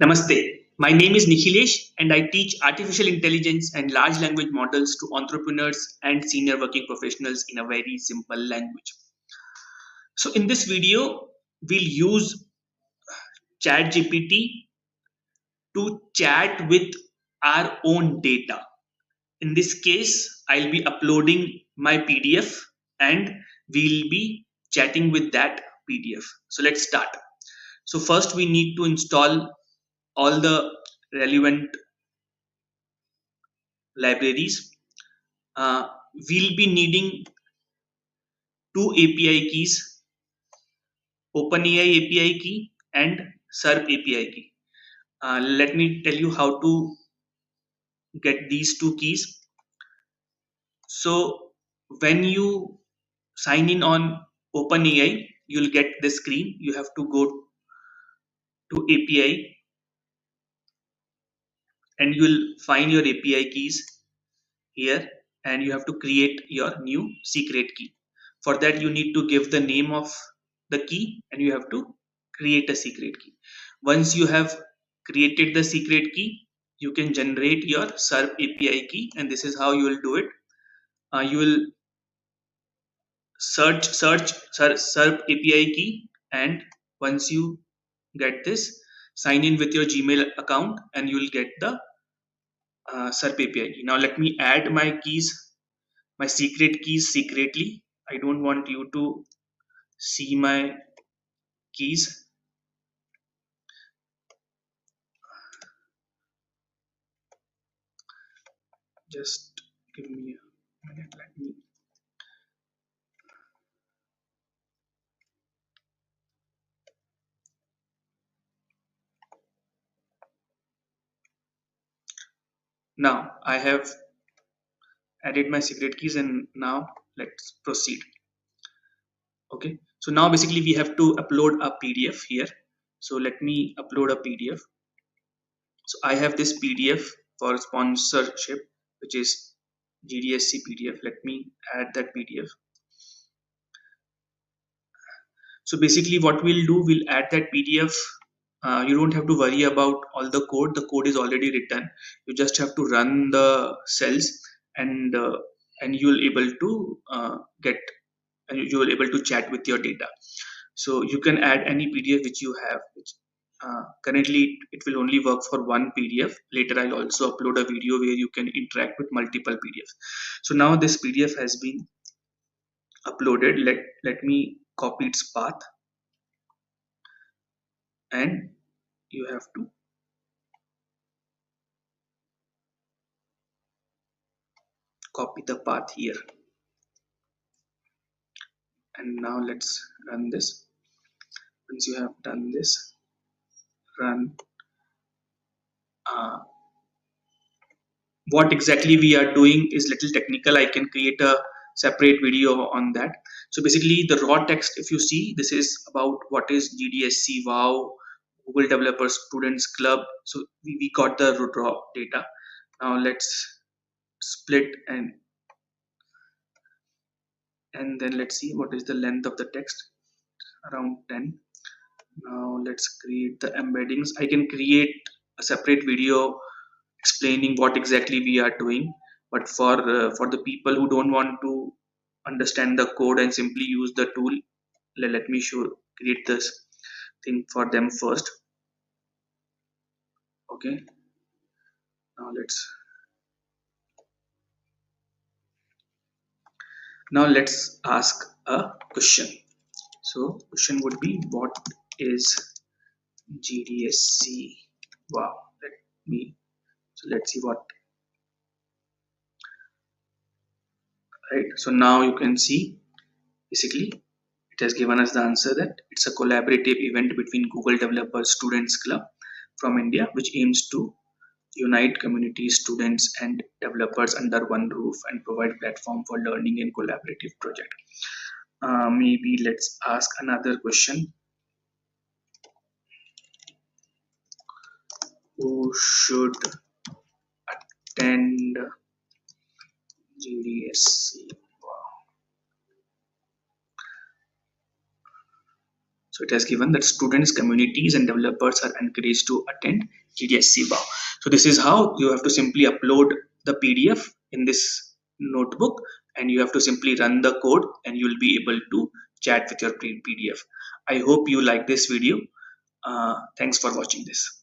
Namaste. My name is Nikhilesh and I teach artificial intelligence and large language models to entrepreneurs and senior working professionals in a very simple language. So in this video, we'll use ChatGPT to chat with our own data. In this case, I'll be uploading my PDF and we'll be chatting with that PDF. So let's start. So first we need to install all the relevant libraries. We'll be needing two API keys, OpenAI API key and SERP API key. Let me tell you how to get these two keys. So when you sign in on OpenAI, you'll get this screen. You have to go to API and you'll find your API keys here, and you have to create your new secret key. For that, you need to give the name of the key and you have to create a secret key. Once you have created the secret key, you can generate your SERP API key, and this is how you will do it. You will search SERP API key, and once you get this, sign in with your Gmail account and you will get the SERP API key. Now let me add my keys, my secret keys secretly. I don't want you to see my keys. Just give me a minute. Let me. Now I have added my secret keys, and now let's proceed. Okay. So now basically we have to upload a PDF here. So let me upload a PDF. So I have this PDF for sponsorship, which is GDSC PDF. Let me add that PDF. So basically what we'll do, we'll add that PDF. You don't have to worry about all the code. The code is already written. You just have to run the cells, and you'll able to get, and you will able to chat with your data. So you can add any PDF which you have. Which, currently it will only work for one PDF. Later I'll also upload a video where you can interact with multiple PDFs. So now this PDF has been uploaded. Let me copy its path, and you have to copy the path here. And now let's run this. Once you have done this, run. What exactly we are doing is little technical. I can create a separate video on that. So basically the raw text, if you see, this is about what is GDSC, wow, Google Developer Students Club. So we got the raw data. Now let's split and then let's see what is the length of the text, around 10. Now let's create the embeddings. I can create a separate video explaining what exactly we are doing, but for the people who don't want to understand the code and simply use the tool, let me create this thing for them first. Okay, now let's ask a question. So question would be, what is GDSC? Wow, let's see what. Right, so now you can see basically it has given us the answer that it's a collaborative event between Google Developer Students Club from India, which aims to unite community students and developers under one roof and provide platform for learning and collaborative project. Maybe let's ask another question. Who should attend GDSC? Wow. So it has given that students, communities, and developers are encouraged to attend GDSC BOW. So this is how you have to simply upload the PDF in this notebook, and you have to simply run the code, and you will be able to chat with your PDF. I hope you like this video. Thanks for watching this.